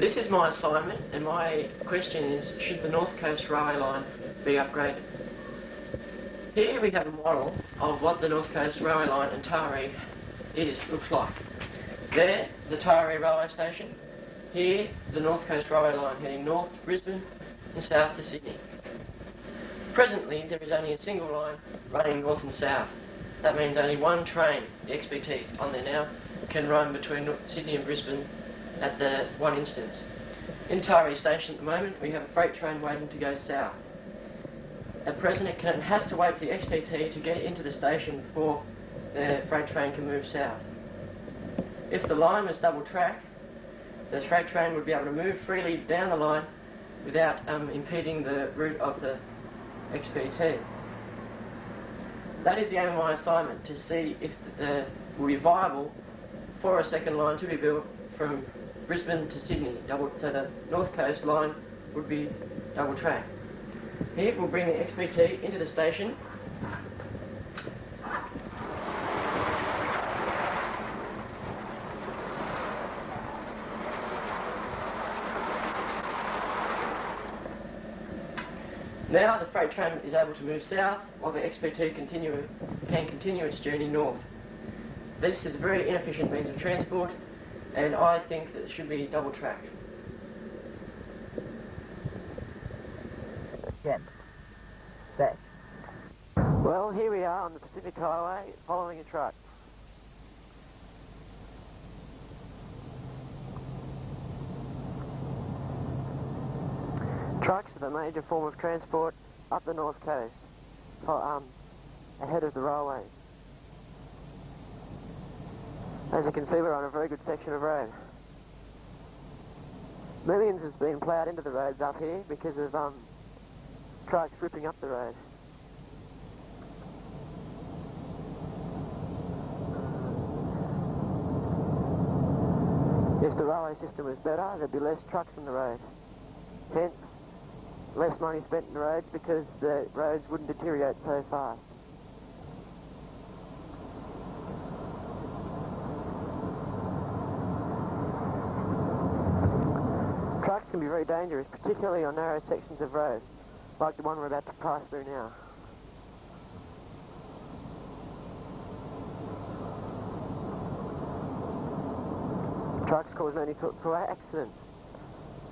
This is my assignment, and my question is, should the North Coast Railway line be upgraded? Here we have a model of what the North Coast Railway line in Taree looks like. There, the Taree Railway Station. Here, the North Coast Railway line heading north to Brisbane and south to Sydney. Presently, there is only a single line running north and south. That means only one train, the XPT, on there now, can run between Sydney and Brisbane at the one instance. In Taree Station at the moment, we have a freight train waiting to go south. At present, it has to wait for the XPT to get into the station before the freight train can move south. If the line was double track, the freight train would be able to move freely down the line without impeding the route of the XPT. That is the aim of my assignment, to see if it will be viable for a second line to be built from Brisbane to Sydney, so the North Coast line would be double track. Here we'll bring the XPT into the station. Now the freight train is able to move south while the XPT can continue its journey north. This is a very inefficient means of transport, and I think that it should be double track. Yep. Set. Well, here we are on the Pacific Highway following a truck. Trucks are the major form of transport up the North Coast, ahead of the railways. As you can see, we're on a very good section of road. Millions has been ploughed into the roads up here because of trucks ripping up the road. If the railway system was better, there'd be less trucks on the road. Hence, less money spent in the roads because the roads wouldn't deteriorate so fast. Trucks can be very dangerous, particularly on narrow sections of road, like the one we're about to pass through now. Trucks cause many sorts of accidents,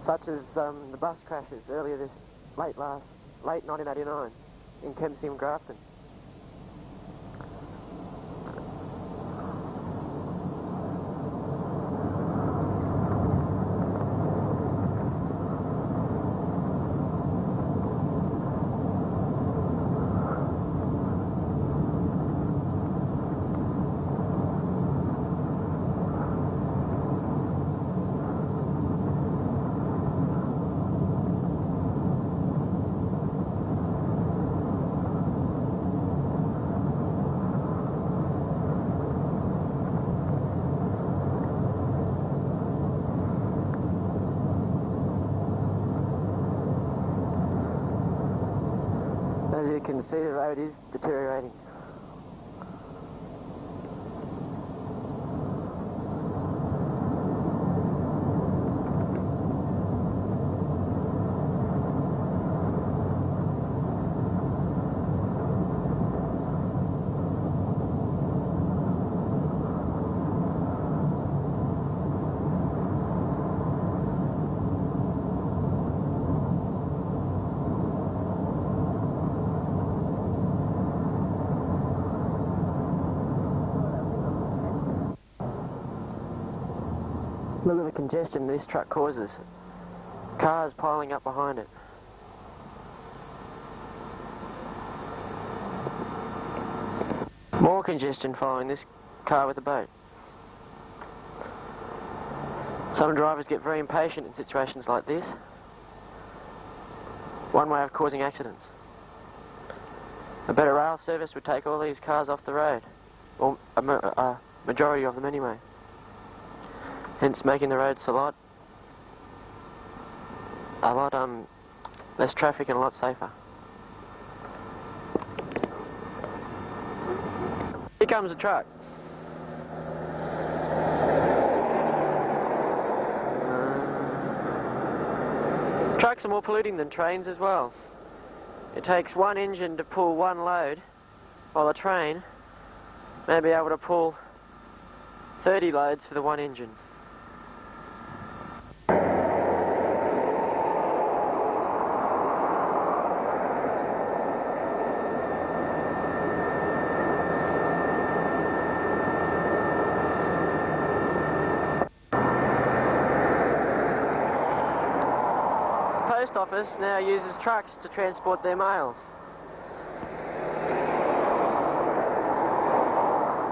such as the bus crashes late 1989 in Kempsey and Grafton. As you can see, the road is deteriorating. Look at the congestion this truck causes. Cars piling up behind it. More congestion following this car with the boat. Some drivers get very impatient in situations like this. One way of causing accidents. A better rail service would take all these cars off the road, or a majority of them anyway. Hence making the roads a lot less traffic and a lot safer. Here comes a truck. Trucks are more polluting than trains as well. It takes one engine to pull one load, while a train may be able to pull 30 loads for the one engine. The post office now uses trucks to transport their mail.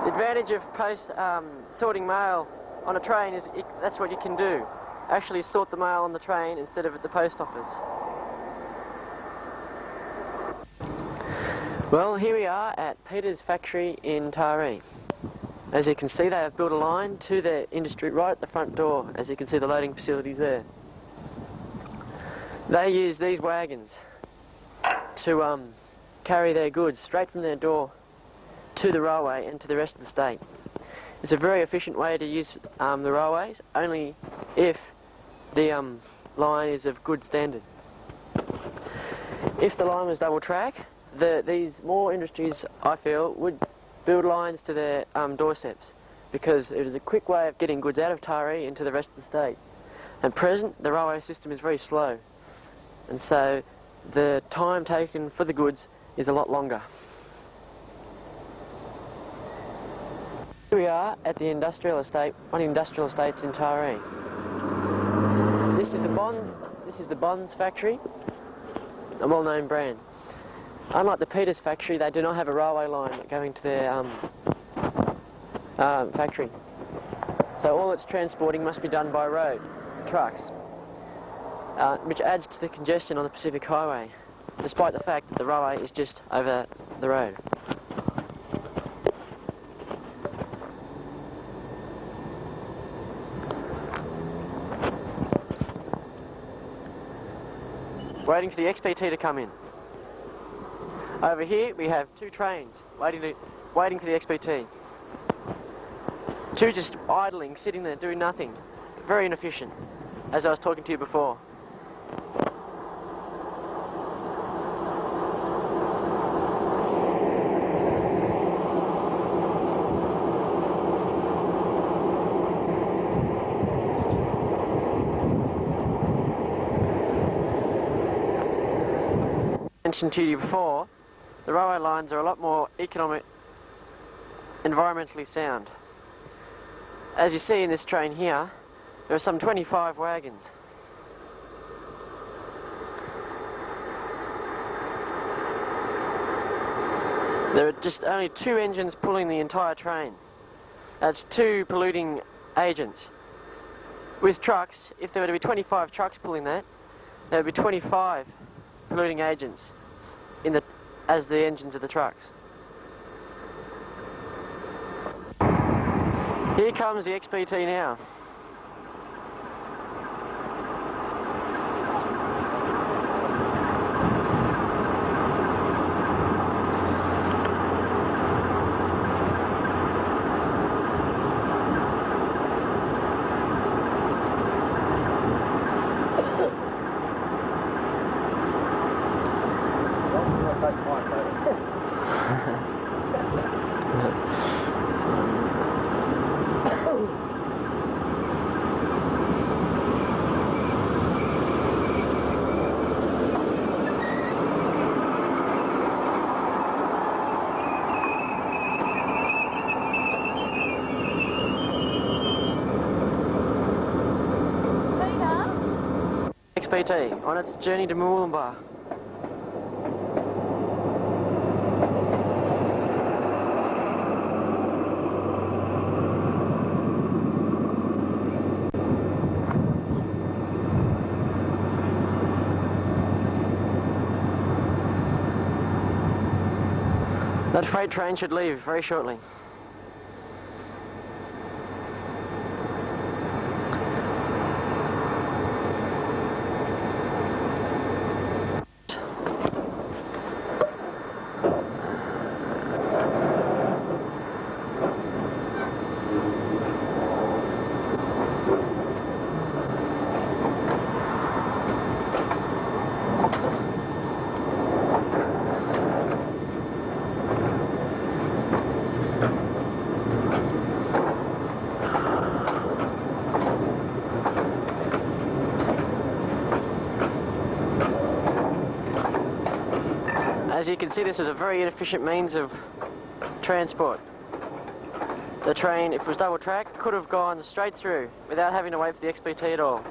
The advantage of sorting mail on a train is that's what you can do. Actually sort the mail on the train instead of at the post office. Well, here we are at Peter's factory in Taree. As you can see, they have built a line to their industry right at the front door. As you can see, the loading facilities there. They use these wagons to carry their goods straight from their door to the railway and to the rest of the state. It's a very efficient way to use the railways, only if the line is of good standard. If the line was double track, these more industries, I feel, would build lines to their doorsteps, because it is a quick way of getting goods out of Taree into the rest of the state. At present, the railway system is very slow, and so the time taken for the goods is a lot longer. Here we are at the industrial estate, one of the industrial estates in Taree. This is the Bonds factory, a well-known brand. Unlike the Peters factory, they do not have a railway line going to their factory. So all its transporting must be done by road, trucks, which adds to the congestion on the Pacific Highway, despite the fact that the railway is just over the road. Waiting for the XPT to come in. Over here we have two trains waiting for the XPT. Two just idling, sitting there doing nothing. Very inefficient, as I was talking to you before. Mentioned to you before, the railway lines are a lot more environmentally sound. As you see in this train here, there are some 25 wagons. There are just only two engines pulling the entire train. That's two polluting agents. With trucks, if there were to be 25 trucks pulling that, there would be 25 polluting agents as the engines of the trucks. Here comes the XPT now. XPT on its journey to Mooloolaba. That freight train should leave very shortly. As you can see, this is a very inefficient means of transport. The train, if it was double track, could have gone straight through without having to wait for the XPT at all.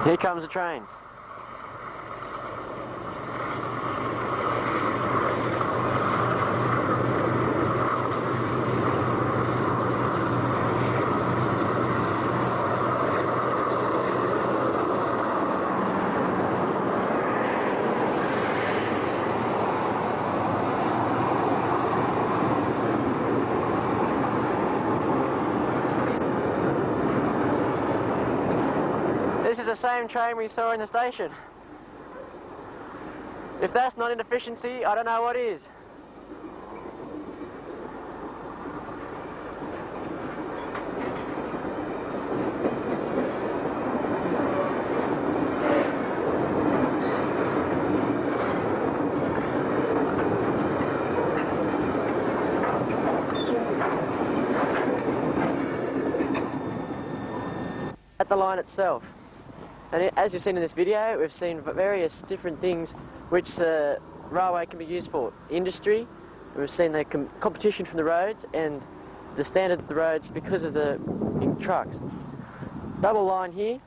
Here comes the train. This is the same train we saw in the station. If that's not inefficiency, I don't know what is. At the line itself. And as you've seen in this video, we've seen various different things which the railway can be used for. Industry, we've seen the competition from the roads and the standard of the roads because of the trucks. Double line here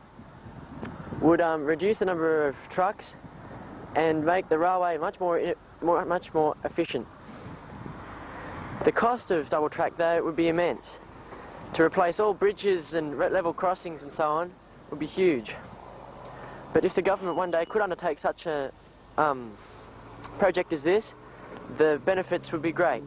would reduce the number of trucks and make the railway much more efficient. The cost of double track though would be immense. To replace all bridges and level crossings and so on would be huge. But if the government one day could undertake such a project as this, the benefits would be great.